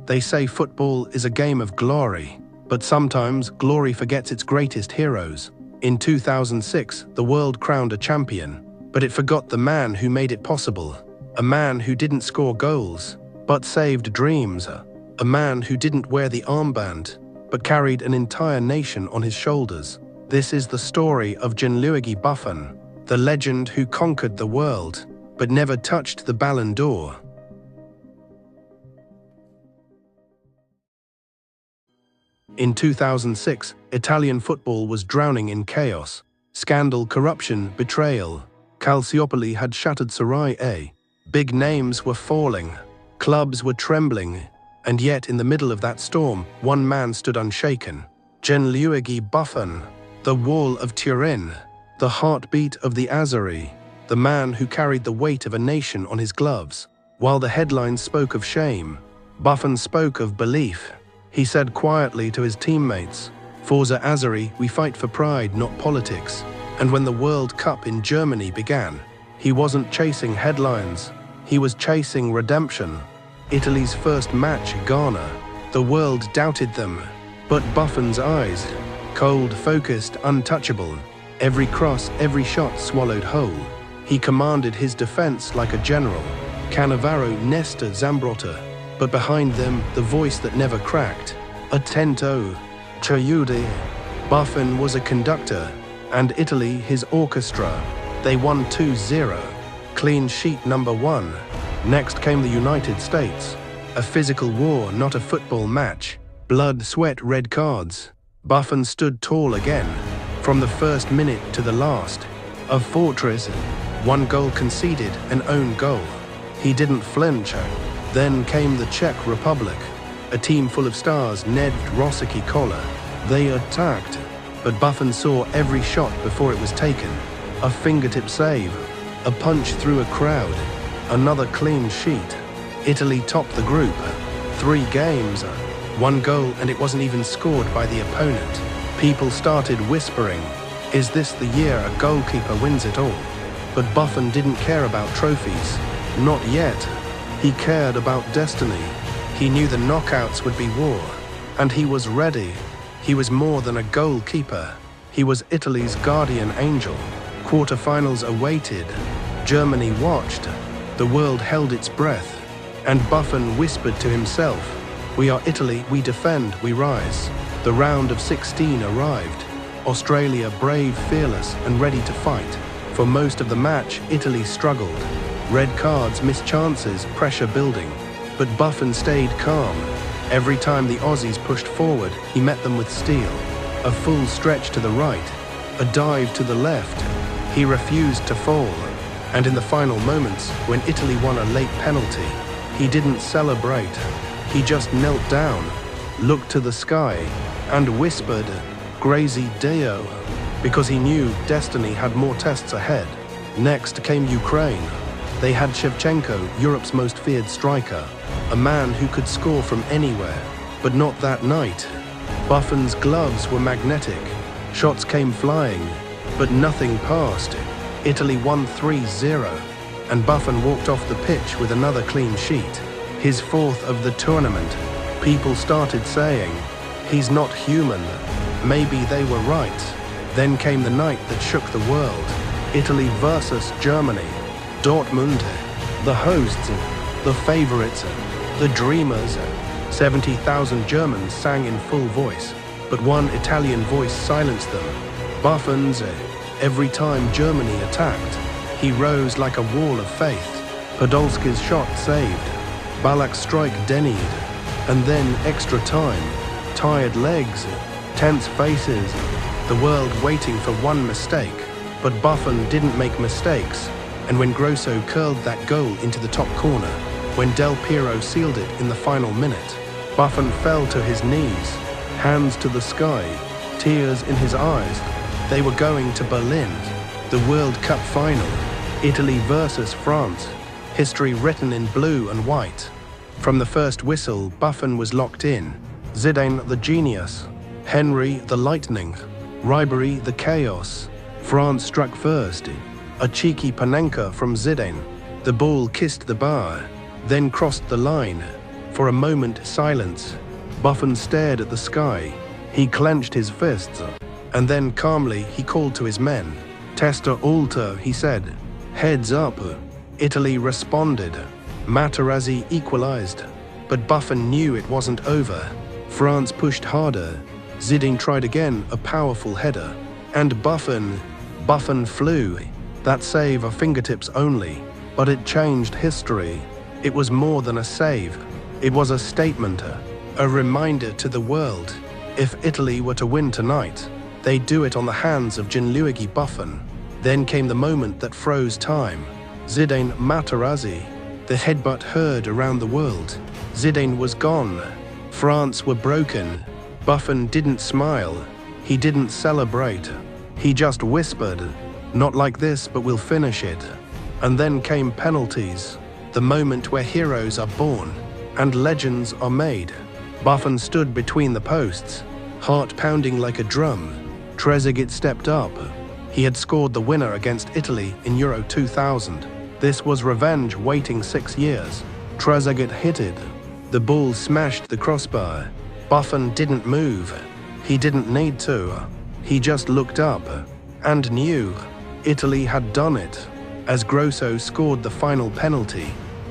They say football is a game of glory, but sometimes glory forgets its greatest heroes. In 2006, the world crowned a champion, but it forgot the man who made it possible. A man who didn't score goals, but saved dreams. A man who didn't wear the armband, but carried an entire nation on his shoulders. This is the story of Gianluigi Buffon, the legend who conquered the world, but never touched the Ballon d'Or. In 2006, Italian football was drowning in chaos. Scandal, corruption, betrayal. Calciopoli had shattered Serie A. Big names were falling. Clubs were trembling. And yet, in the middle of that storm, one man stood unshaken. Gianluigi Buffon, the wall of Turin, the heartbeat of the Azzurri, the man who carried the weight of a nation on his gloves. While the headlines spoke of shame, Buffon spoke of belief. He said quietly to his teammates, "Forza Azzurri, we fight for pride, not politics." And when the World Cup in Germany began, he wasn't chasing headlines, he was chasing redemption. Italy's first match, Ghana. The world doubted them, but Buffon's eyes, cold, focused, untouchable. Every cross, every shot swallowed whole. He commanded his defense like a general. Cannavaro, Nesta, Zambrotta. But behind them, the voice that never cracked. Attento, Chiudi. Buffon was a conductor, and Italy his orchestra. They won 2-0. Clean sheet number 1. Next came the United States. A physical war, not a football match. Blood, sweat, red cards. Buffon stood tall again. From the first minute to the last. A fortress. 1 goal conceded, an own goal. He didn't flinch. Then came the Czech Republic. A team full of stars, Ned, Rosicky, Koller. They attacked, but Buffon saw every shot before it was taken. A fingertip save. A punch through a crowd. Another clean sheet. Italy topped the group. 3 games. 1 goal, and it wasn't even scored by the opponent. People started whispering, "Is this the year a goalkeeper wins it all?" But Buffon didn't care about trophies. Not yet. He cared about destiny. He knew the knockouts would be war. And he was ready. He was more than a goalkeeper. He was Italy's guardian angel. Quarterfinals awaited. Germany watched. The world held its breath. And Buffon whispered to himself, "We are Italy, we defend, we rise." The round of 16 arrived. Australia brave, fearless, and ready to fight. For most of the match, Italy struggled. Red cards, missed chances, pressure building. But Buffon stayed calm. Every time the Aussies pushed forward, he met them with steel. A full stretch to the right, a dive to the left. He refused to fall. And in the final moments, when Italy won a late penalty, he didn't celebrate. He just knelt down, looked to the sky, and whispered, "Grazie Deo," because he knew destiny had more tests ahead. Next came Ukraine. They had Shevchenko, Europe's most feared striker, a man who could score from anywhere, but not that night. Buffon's gloves were magnetic. Shots came flying, but nothing passed. Italy won 3-0, and Buffon walked off the pitch with another clean sheet. His 4th of the tournament. People started saying, "He's not human." Maybe they were right. Then came the night that shook the world. Italy versus Germany. Dortmund, the hosts, the favorites, the dreamers. 70,000 Germans sang in full voice, but one Italian voice silenced them. Buffon's. Every time Germany attacked, he rose like a wall of faith. Podolski's shot saved. Ballack's strike denied. And then extra time. Tired legs, tense faces. The world waiting for one mistake. But Buffon didn't make mistakes. And when Grosso curled that goal into the top corner, when Del Piero sealed it in the final minute, Buffon fell to his knees, hands to the sky, tears in his eyes. They were going to Berlin, the World Cup final, Italy versus France, history written in blue and white. From the first whistle, Buffon was locked in. Zidane the genius, Henry the lightning, Ribéry the chaos. France struck first. A cheeky Panenka from Zidane. The ball kissed the bar, then crossed the line. For a moment, silence. Buffon stared at the sky. He clenched his fists. And then calmly he called to his men. "Testa alta," he said. "Heads up." Italy responded. Materazzi equalized. But Buffon knew it wasn't over. France pushed harder. Zidane tried again, a powerful header. And Buffon flew. That save a fingertips only. But it changed history. It was more than a save. It was a statement, a reminder to the world. If Italy were to win tonight, they'd do it on the hands of Gianluigi Buffon. Then came the moment that froze time. Zidane Materazzi. The headbutt heard around the world. Zidane was gone. France were broken. Buffon didn't smile. He didn't celebrate. He just whispered, "Not like this, but we'll finish it." And then came penalties. The moment where heroes are born and legends are made. Buffon stood between the posts, heart pounding like a drum. Trezeguet stepped up. He had scored the winner against Italy in Euro 2000. This was revenge waiting 6 years. Trezeguet hit it. The ball smashed the crossbar. Buffon didn't move. He didn't need to. He just looked up and knew Italy had done it. As Grosso scored the final penalty,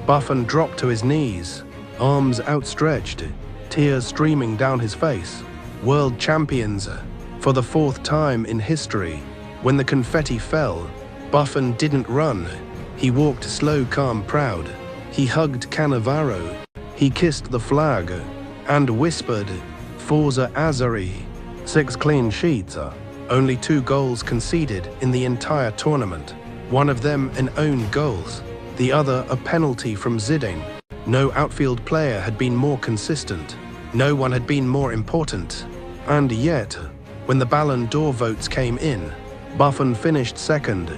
Buffon dropped to his knees, arms outstretched, tears streaming down his face. World champions for the 4th time in history. When the confetti fell, Buffon didn't run. He walked slow, calm, proud. He hugged Cannavaro. He kissed the flag and whispered, "Forza Azzurri." 6 clean sheets, only 2 goals conceded in the entire tournament. One of them an own goal, the other a penalty from Zidane. No outfield player had been more consistent. No one had been more important. And yet, when the Ballon d'Or votes came in, Buffon finished second.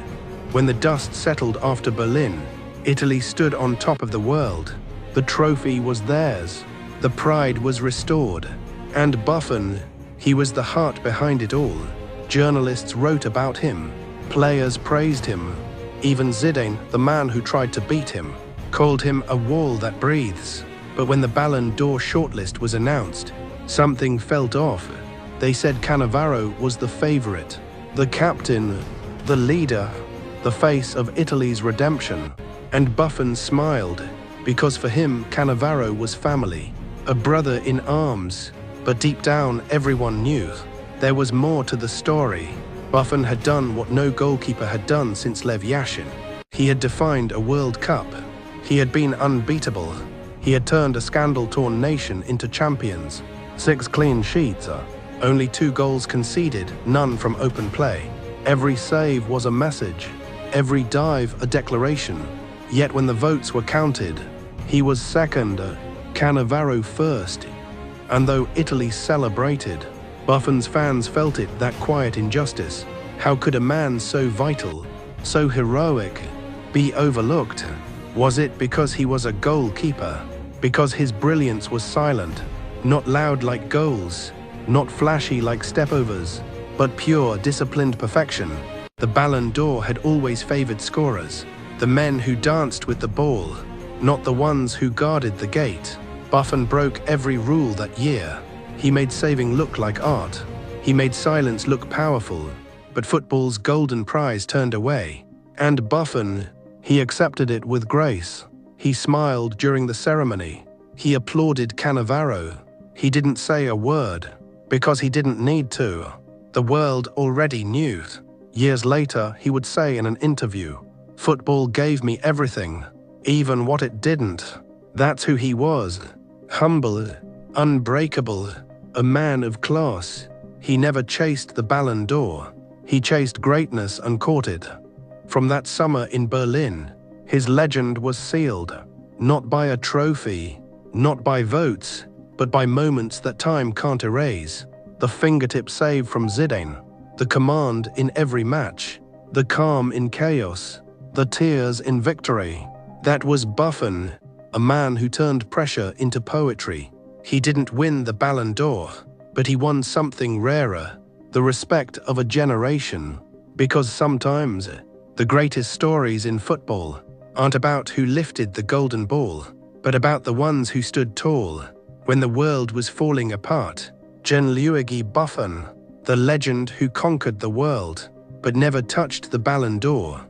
When the dust settled after Berlin, Italy stood on top of the world. The trophy was theirs. The pride was restored. And Buffon, he was the heart behind it all. Journalists wrote about him. Players praised him. Even Zidane, the man who tried to beat him, called him a wall that breathes. But when the Ballon d'Or shortlist was announced, something felt off. They said Cannavaro was the favorite, the captain, the leader, the face of Italy's redemption. And Buffon smiled, because for him Cannavaro was family, a brother in arms. But deep down everyone knew there was more to the story. Buffon had done what no goalkeeper had done since Lev Yashin. He had defined a World Cup. He had been unbeatable. He had turned a scandal-torn nation into champions. 6 clean sheets, only 2 goals conceded, none from open play. Every save was a message, every dive a declaration. Yet when the votes were counted, he was second, Cannavaro first. And though Italy celebrated, Buffon's fans felt it, that quiet injustice. How could a man so vital, so heroic, be overlooked? Was it because he was a goalkeeper? Because his brilliance was silent, not loud like goals, not flashy like stepovers, but pure, disciplined perfection? The Ballon d'Or had always favored scorers, the men who danced with the ball, not the ones who guarded the gate. Buffon broke every rule that year. He made saving look like art. He made silence look powerful. But football's golden prize turned away. And Buffon, he accepted it with grace. He smiled during the ceremony. He applauded Cannavaro. He didn't say a word, because he didn't need to. The world already knew. Years later, he would say in an interview, "Football gave me everything, even what it didn't." That's who he was. Humble, unbreakable, a man of class. He never chased the Ballon d'Or. He chased greatness and caught it. From that summer in Berlin, his legend was sealed, not by a trophy, not by votes, but by moments that time can't erase. The fingertip save from Zidane, the command in every match, the calm in chaos, the tears in victory. That was Buffon, a man who turned pressure into poetry. He didn't win the Ballon d'Or, but he won something rarer, the respect of a generation. Because sometimes, the greatest stories in football aren't about who lifted the golden ball. but about the ones who stood tall when the world was falling apart. Gianluigi Buffon, the legend who conquered the world, but never touched the Ballon d'Or.